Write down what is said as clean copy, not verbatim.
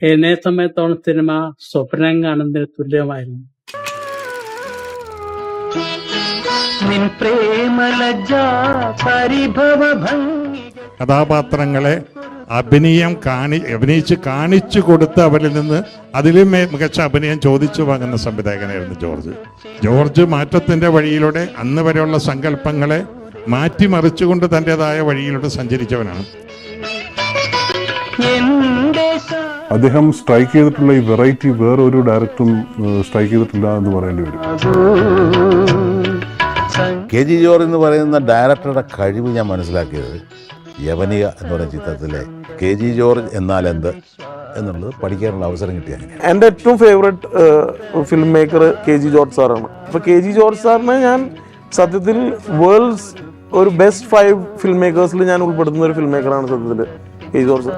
എന്നെ സംബന്ധിച്ചോളം സിനിമ സ്വപ്നം കാണുന്നതിന് തുല്യമായിരുന്നു. കഥാപാത്രങ്ങളെ അഭിനയിച്ച് കാണിച്ചു കൊടുത്ത് അവരിൽ നിന്ന് അതിലും മികച്ച അഭിനയം ചോദിച്ചു വാങ്ങുന്ന സംവിധായകനായിരുന്നു ജോർജ് മാറ്റത്തിൻ്റെ വഴിയിലൂടെ അന്ന് വരെയുള്ള സങ്കല്പങ്ങളെ മാറ്റിമറിച്ചുകൊണ്ട് തൻ്റെതായ വഴിയിലൂടെ സഞ്ചരിച്ചവനാണ്. അദ്ദേഹം സ്ട്രൈക്ക് ചെയ്തിട്ടുള്ള ഈ വെറൈറ്റി വേറൊരു ഡയറക്ടറും സ്ട്രൈക്ക് ചെയ്തിട്ടില്ല എന്ന് പറയേണ്ടി വരും. KG ജോർജ് എന്ന് പറയുന്ന ഡയറക്ടറുടെ കഴിവ് ഞാൻ മനസ്സിലാക്കിയത് യവനിക എന്ന് പറയുന്ന ചിത്രത്തിലെ KG ജോർജ് എന്നാൽ എന്ത് എന്നുള്ളത് പഠിക്കാനുള്ള അവസരം കിട്ടിയ എൻ്റെ ഏറ്റവും favourite film maker KG George സാറാണ്. അപ്പോൾ KG ജോർജ് സാറിനെ ഞാൻ സത്യത്തിൽ വേൾഡ്സ് ഒരു ബെസ്റ്റ് 5 ഫിലിം മേക്കേഴ്സിൽ ഞാൻ ഉൾപ്പെടുത്തുന്ന ഒരു ഫിലിം മേക്കറാണ് സത്യത്തിൽ KG ജോർജ്.